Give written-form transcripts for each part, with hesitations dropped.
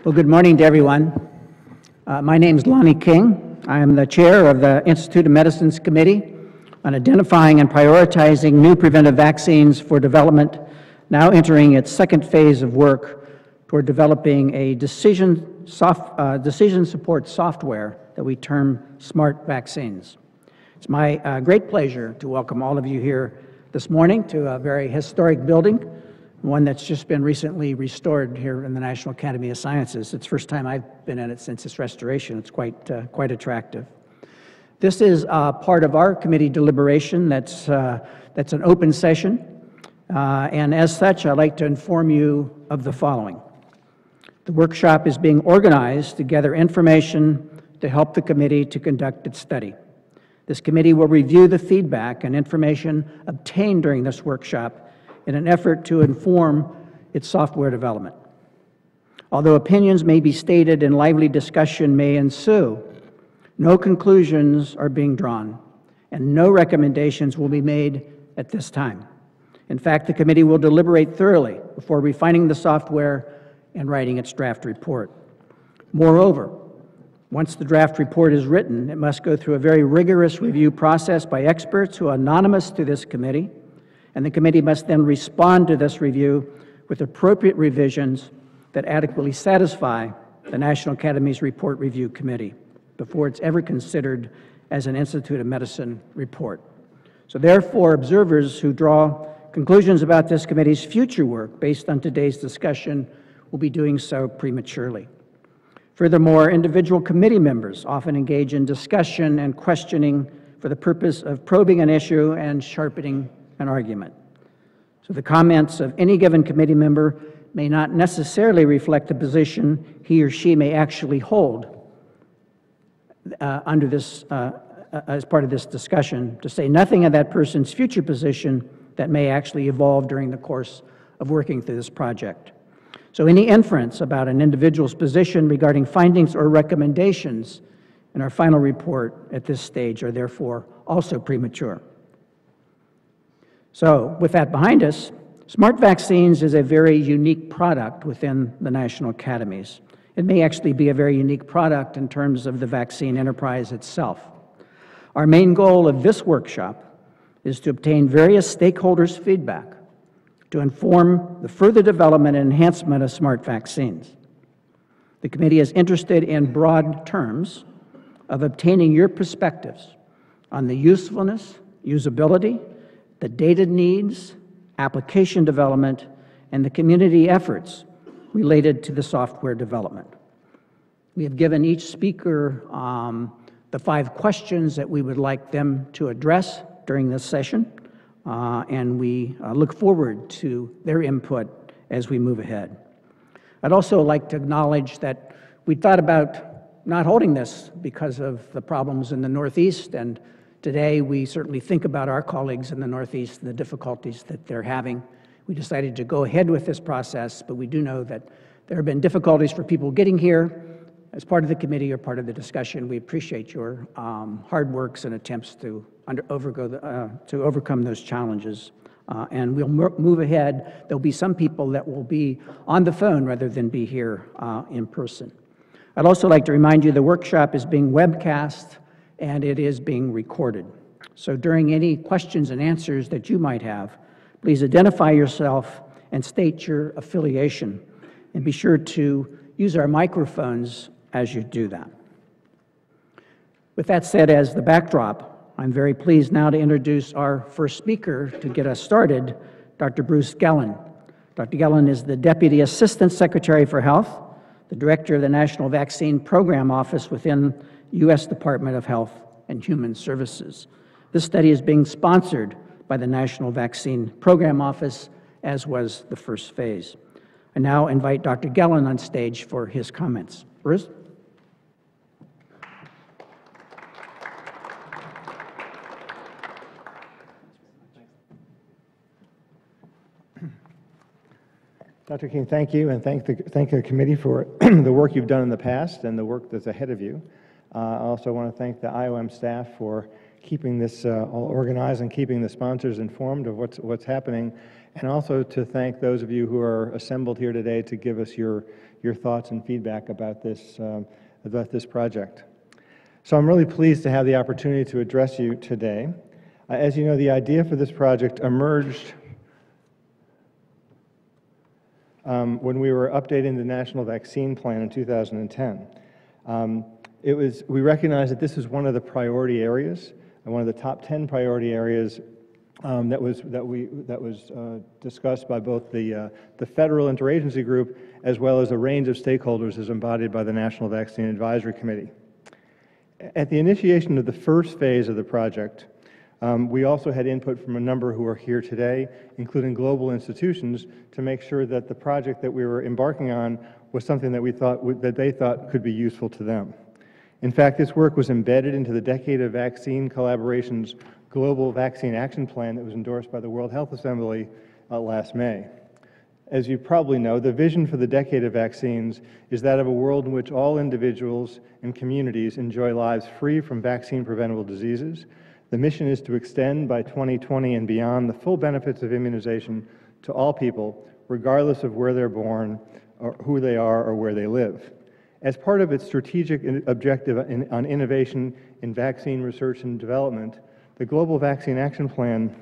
Well, good morning to everyone. My name is Lonnie King. I am the chair of the Institute of Medicine's Committee on Identifying and Prioritizing New Preventive Vaccines for Development, now entering its second phase of work toward developing a decision support software that we term Smart Vaccines. It's my great pleasure to welcome all of you here this morning to a very historic building, one that's just been recently restored here in the National Academy of Sciences. It's the first time I've been in it since its restoration. It's quite attractive. This is part of our committee deliberation that's an open session, and as such, I'd like to inform you of the following. The workshop is being organized to gather information to help the committee to conduct its study. This committee will review the feedback and information obtained during this workshop in an effort to inform its software development. Although opinions may be stated and lively discussion may ensue, no conclusions are being drawn, and no recommendations will be made at this time. In fact, the committee will deliberate thoroughly before refining the software and writing its draft report. Moreover, once the draft report is written, it must go through a very rigorous review process by experts who are anonymous to this committee, and the committee must then respond to this review with appropriate revisions that adequately satisfy the National Academy's Report Review Committee before it's ever considered as an Institute of Medicine report. So therefore, observers who draw conclusions about this committee's future work based on today's discussion will be doing so prematurely. Furthermore, individual committee members often engage in discussion and questioning for the purpose of probing an issue and sharpening an argument. So the comments of any given committee member may not necessarily reflect the position he or she may actually hold as part of this discussion, to say nothing of that person's future position that may actually evolve during the course of working through this project. So any inference about an individual's position regarding findings or recommendations in our final report at this stage are therefore also premature. So with that behind us, Smart Vaccines is a very unique product within the National Academies. It may actually be a very unique product in terms of the vaccine enterprise itself. Our main goal of this workshop is to obtain various stakeholders' feedback to inform the further development and enhancement of smart vaccines. The committee is interested in broad terms of obtaining your perspectives on the usefulness, usability, the data needs, application development, and the community efforts related to the software development. We have given each speaker the 5 questions that we would like them to address during this session, and we look forward to their input as we move ahead. I'd also like to acknowledge that we thought about not holding this because of the problems in the Northeast, and today we certainly think about our colleagues in the Northeast and the difficulties that they're having. We decided to go ahead with this process, but we do know that there have been difficulties for people getting here as part of the committee or part of the discussion. We appreciate your hard works and attempts to overcome those challenges. And we'll move ahead. There'll be some people that will be on the phone rather than be here in person. I'd also like to remind you the workshop is being webcast and it is being recorded. So during any questions and answers that you might have, please identify yourself and state your affiliation, and be sure to use our microphones as you do that. With that said as the backdrop, I'm very pleased now to introduce our first speaker to get us started, Dr. Bruce Gellin. Dr. Gellin is the Deputy Assistant Secretary for Health, the Director of the National Vaccine Program Office within U.S. Department of Health and Human Services. This study is being sponsored by the National Vaccine Program Office, as was the first phase. I now invite Dr. Gellin on stage for his comments. Bruce? Dr. King, thank you, and thank the committee for the work you've done in the past and the work that's ahead of you. I also want to thank the IOM staff for keeping this all organized and keeping the sponsors informed of what's happening and also to thank those of you who are assembled here today to give us your thoughts and feedback about this project. So I'm really pleased to have the opportunity to address you today. As you know, the idea for this project emerged when we were updating the National Vaccine Plan in 2010. We recognized that this was one of the priority areas, and one of the top 10 priority areas that was discussed by both the federal interagency group as well as a range of stakeholders as embodied by the National Vaccine Advisory Committee. At the initiation of the first phase of the project, we also had input from a number who are here today, including global institutions, to make sure that the project that we were embarking on was something that they thought could be useful to them. In fact, this work was embedded into the Decade of Vaccine Collaboration's Global Vaccine Action Plan that was endorsed by the World Health Assembly last May. As you probably know, the vision for the Decade of Vaccines is that of a world in which all individuals and communities enjoy lives free from vaccine-preventable diseases. The mission is to extend by 2020 and beyond the full benefits of immunization to all people, regardless of where they're born, or who they are, or where they live. As part of its strategic objective on innovation in vaccine research and development, the Global Vaccine Action Plan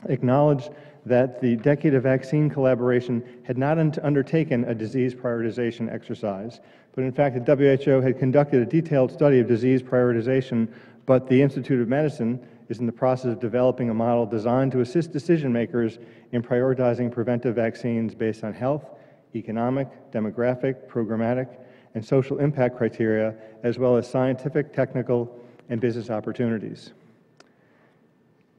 acknowledged that the Decade of Vaccine Collaboration had not undertaken a disease prioritization exercise, but in fact the WHO had conducted a detailed study of disease prioritization, but the Institute of Medicine is in the process of developing a model designed to assist decision makers in prioritizing preventive vaccines based on health, economic, demographic, programmatic, and social impact criteria, as well as scientific, technical, and business opportunities.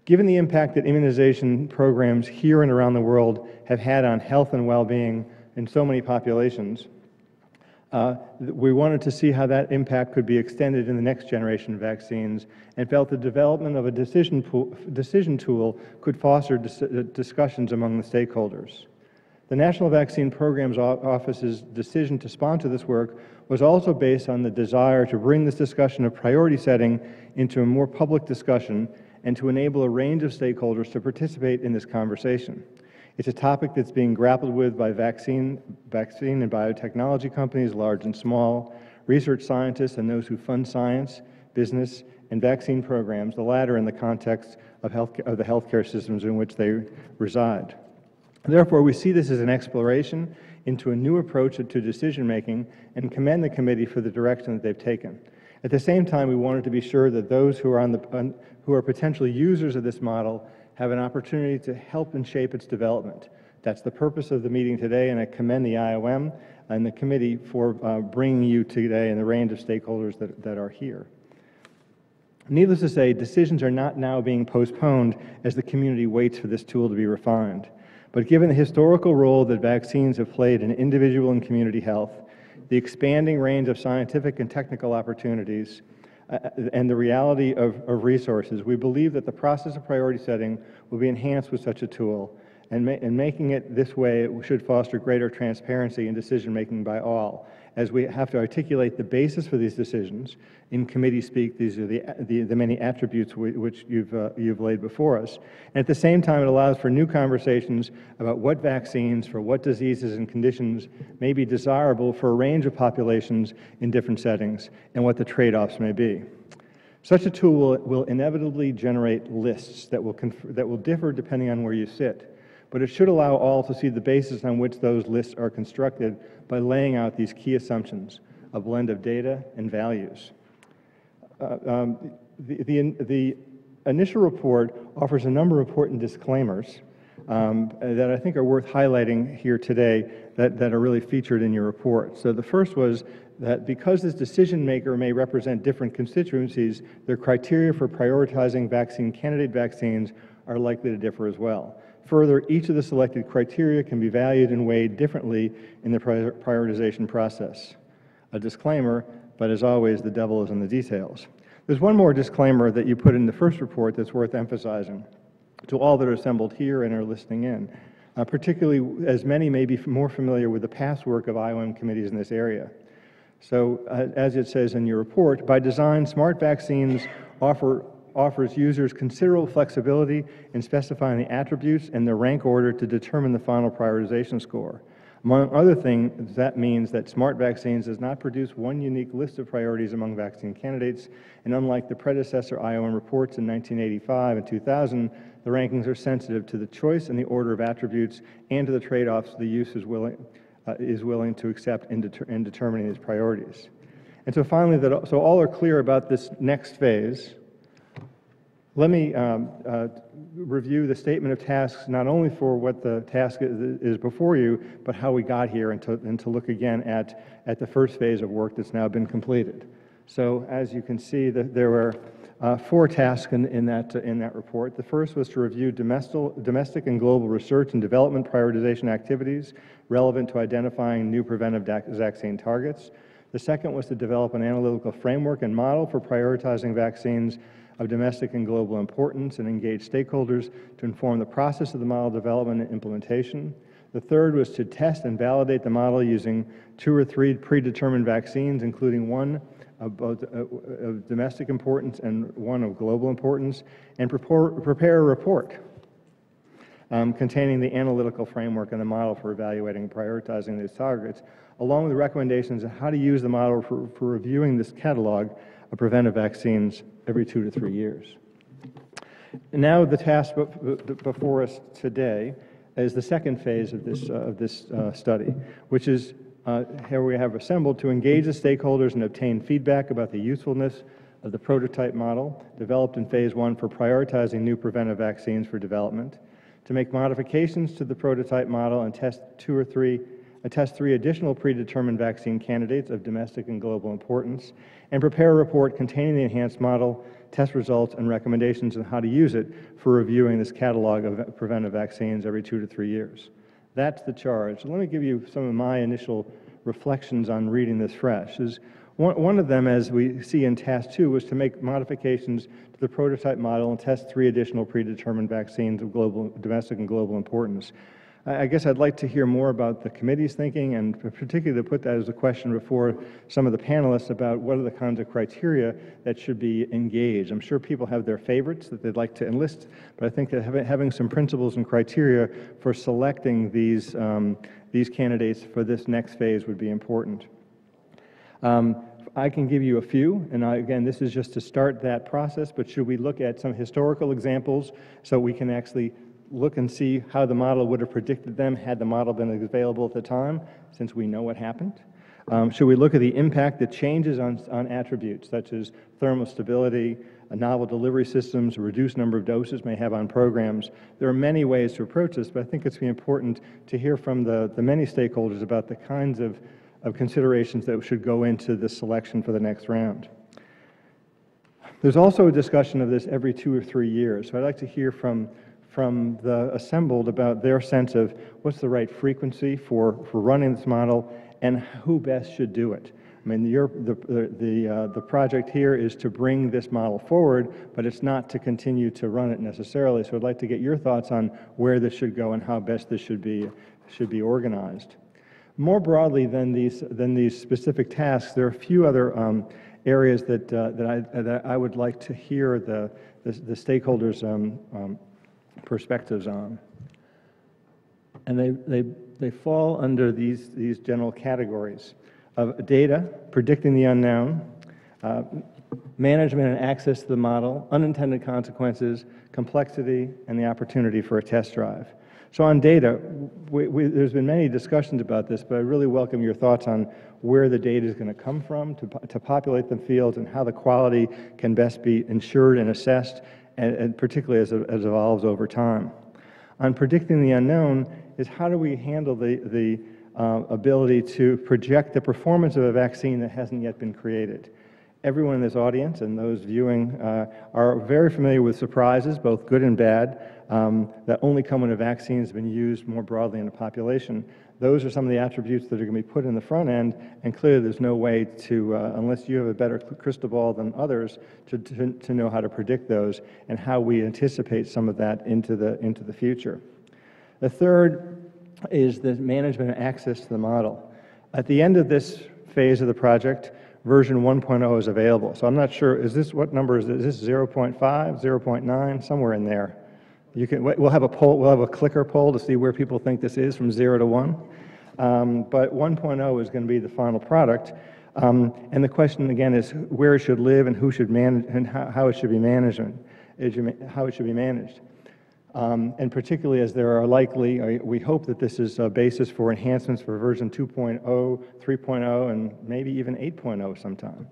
Given the impact that immunization programs here and around the world have had on health and well-being in so many populations, we wanted to see how that impact could be extended in the next generation of vaccines, and felt the development of a decision tool could foster discussions among the stakeholders. The National Vaccine Programs Office's decision to sponsor this work was also based on the desire to bring this discussion of priority setting into a more public discussion and to enable a range of stakeholders to participate in this conversation. It's a topic that's being grappled with by vaccine and biotechnology companies, large and small, research scientists, and those who fund science, business, and vaccine programs, the latter in the context of the healthcare systems in which they reside. Therefore, we see this as an exploration into a new approach to decision-making and commend the committee for the direction that they've taken. At the same time, we wanted to be sure that those who are potential users of this model have an opportunity to help and shape its development. That's the purpose of the meeting today, and I commend the IOM and the committee for bringing you today and the range of stakeholders that are here. Needless to say, decisions are not now being postponed as the community waits for this tool to be refined. But given the historical role that vaccines have played in individual and community health, the expanding range of scientific and technical opportunities, and the reality of resources, we believe that the process of priority setting will be enhanced with such a tool, and making it this way, it should foster greater transparency in decision-making by all, as we have to articulate the basis for these decisions. In committee speak, these are the many attributes which you've laid before us. And at the same time, it allows for new conversations about what vaccines for what diseases and conditions may be desirable for a range of populations in different settings, and what the trade-offs may be. Such a tool will inevitably generate lists that will differ depending on where you sit, but it should allow all to see the basis on which those lists are constructed by laying out these key assumptions, a blend of data and values. The initial report offers a number of important disclaimers that I think are worth highlighting here today that are really featured in your report. So the first was that because this decision maker may represent different constituencies, their criteria for prioritizing candidate vaccines are likely to differ as well. Further, each of the selected criteria can be valued and weighed differently in the prioritization process. A disclaimer, but as always, the devil is in the details. There's one more disclaimer that you put in the first report that's worth emphasizing to all that are assembled here and are listening in, particularly as many may be more familiar with the past work of IOM committees in this area. So, as it says in your report, by design, smart vaccines offer offers users considerable flexibility in specifying the attributes and the rank order to determine the final prioritization score. Among other things, that means that Smart Vaccines does not produce one unique list of priorities among vaccine candidates, and unlike the predecessor IOM reports in 1985 and 2000, the rankings are sensitive to the choice and the order of attributes and to the trade-offs the use is willing to accept in determining these priorities. And so finally, so all are clear about this next phase. Let me review the statement of tasks, not only for what the task is before you, but how we got here, and to look again at the first phase of work that's now been completed. So as you can see, there were 4 tasks in that report. The first was to review domestic and global research and development prioritization activities relevant to identifying new preventive vaccine targets. The second was to develop an analytical framework and model for prioritizing vaccines of domestic and global importance and engage stakeholders to inform the process of the model development and implementation. The third was to test and validate the model using 2 or 3 predetermined vaccines, including one of both of domestic importance and one of global importance, and prepare a report containing the analytical framework and the model for evaluating and prioritizing these targets, along with recommendations on how to use the model for reviewing this catalog of preventive vaccines every 2 to 3 years. And now the task before us today is the second phase of this study, which is here we have assembled to engage the stakeholders and obtain feedback about the usefulness of the prototype model developed in phase 1 for prioritizing new preventive vaccines for development, to make modifications to the prototype model and test 3 additional predetermined vaccine candidates of domestic and global importance, and prepare a report containing the enhanced model, test results, and recommendations on how to use it for reviewing this catalog of preventive vaccines every 2 to 3 years. That's the charge. Let me give you some of my initial reflections on reading this fresh. One of them, as we see in task 2, was to make modifications to the prototype model and test 3 additional predetermined vaccines of domestic and global importance. I guess I'd like to hear more about the committee's thinking, and particularly to put that as a question before some of the panelists about what are the kinds of criteria that should be engaged. I'm sure people have their favorites that they'd like to enlist, but I think that having some principles and criteria for selecting these candidates for this next phase would be important. I can give you a few, and again, this is just to start that process, but should we look at some historical examples so we can actually look and see how the model would have predicted them had the model been available at the time, since we know what happened? Should we look at the impact that changes on attributes such as thermal stability, novel delivery systems, a reduced number of doses may have on programs? There are many ways to approach this, but I think it's important to hear from the many stakeholders about the kinds of considerations that should go into the selection for the next round. There's also a discussion of this every 2 or 3 years, so I'd like to hear from the assembled about their sense of what's the right frequency for running this model and who best should do it. I mean, the project here is to bring this model forward, but it's not to continue to run it necessarily. So I'd like to get your thoughts on where this should go and how best this should be organized. More broadly than these specific tasks, there are a few other areas that I would like to hear the stakeholders' perspectives on, and they fall under these general categories of data, predicting the unknown, management and access to the model, unintended consequences, complexity, and the opportunity for a test drive. So on data, there's been many discussions about this, but I really welcome your thoughts on where the data is going to come from to populate the fields and how the quality can best be ensured and assessed, and particularly as it evolves over time. On predicting the unknown is how do we handle the ability to project the performance of a vaccine that hasn't yet been created. Everyone in this audience and those viewing are very familiar with surprises, both good and bad, that only come when a vaccine has been used more broadly in the population. Those are some of the attributes that are going to be put in the front end, and clearly there's no way to, unless you have a better crystal ball than others, to know how to predict those and how we anticipate some of that into the future. The third is the management and access to the model. At the end of this phase of the project, version 1.0 is available. So I'm not sure, is this, what number is this? Is this 0.5, 0.9, somewhere in there? We'll have a poll, we'll have a clicker poll to see where people think this is from 0 to 1. But 1.0 is going to be the final product. And the question again is where it should live and who should manage and how it should be managed. And particularly as there are likely, we hope that this is a basis for enhancements for version 2.0, 3.0, and maybe even 8.0 sometime.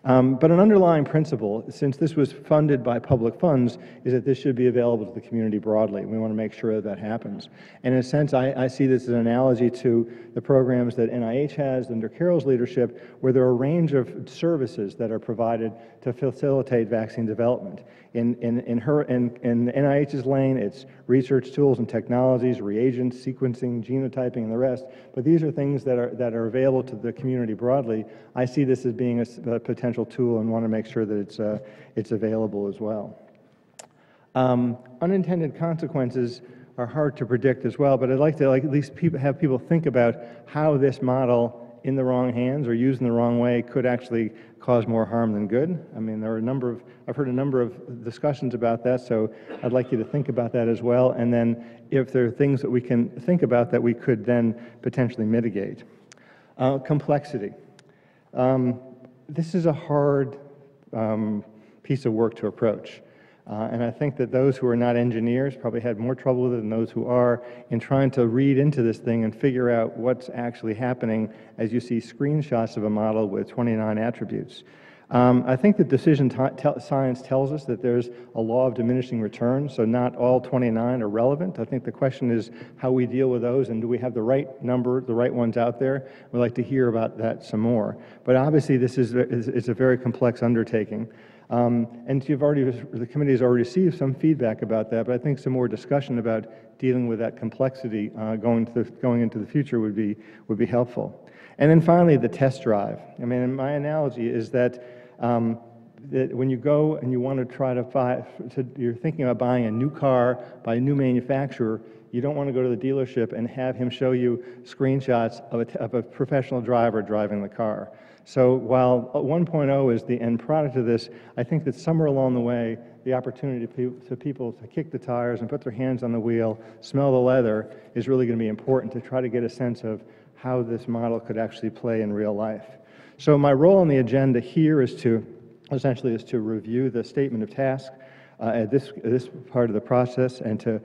But an underlying principle, since this was funded by public funds, is that this should be available to the community broadly. We want to make sure that that happens. And in a sense, I see this as an analogy to the programs that NIH has under Carol's leadership, where there are a range of services that are provided to facilitate vaccine development. In NIH's lane, it's research tools and technologies, reagents, sequencing, genotyping, and the rest. But these are things that are available to the community broadly. I see this as being a potential tool and want to make sure that it's available as well. Unintended consequences are hard to predict as well, but I'd like to at least have people think about how this model in the wrong hands or used in the wrong way could actually cause more harm than good. I mean, there are I've heard a number of discussions about that, so I'd like you to think about that as well, and then if there are things that we can think about that we could then potentially mitigate. Complexity. This is a hard piece of work to approach. And I think that those who are not engineers probably had more trouble with it than those who are in trying to read into this thing and figure out what's actually happening as you see screenshots of a model with 29 attributes. I think that decision science tells us that there's a law of diminishing returns, so not all 29 are relevant. I think the question is how we deal with those, and do we have the right number, the right ones out there? We'd like to hear about that some more. But obviously this is a very complex undertaking. And the committee has already received some feedback about that, but I think some more discussion about dealing with that complexity going into the future would be helpful. And then finally, the test drive. I mean, my analogy is that when you go and you want to try to you're thinking about buying a new car by a new manufacturer, you don't want to go to the dealership and have him show you screenshots of a professional driver driving the car. So while 1.0 is the end product of this, I think that somewhere along the way, the opportunity to people to kick the tires and put their hands on the wheel, smell the leather, is really going to be important to try to get a sense of how this model could actually play in real life. So my role on the agenda here is to review the statement of task at this part of the process and to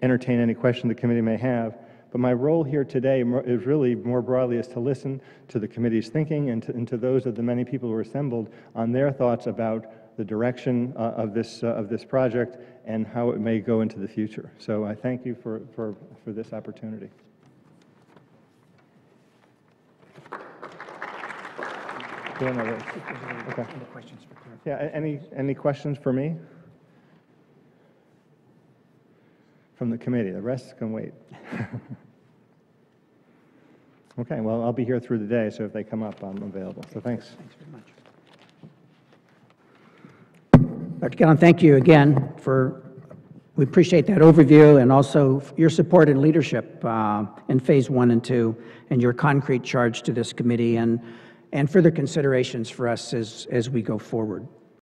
entertain any question the committee may have. But my role here today is really more broadly is to listen to the committee's thinking and to those of the many people who are assembled on their thoughts about the direction of this project and how it may go into the future. So I thank you for this opportunity. Okay. Yeah, any questions for me? From the committee. The rest can wait. Okay, well, I'll be here through the day, so if they come up, I'm available. So thanks. Thanks very much. Dr. Gallon, thank you again we appreciate that overview and also your support and leadership in Phase 1 and 2 and your concrete charge to this committee and further considerations for us as we go forward.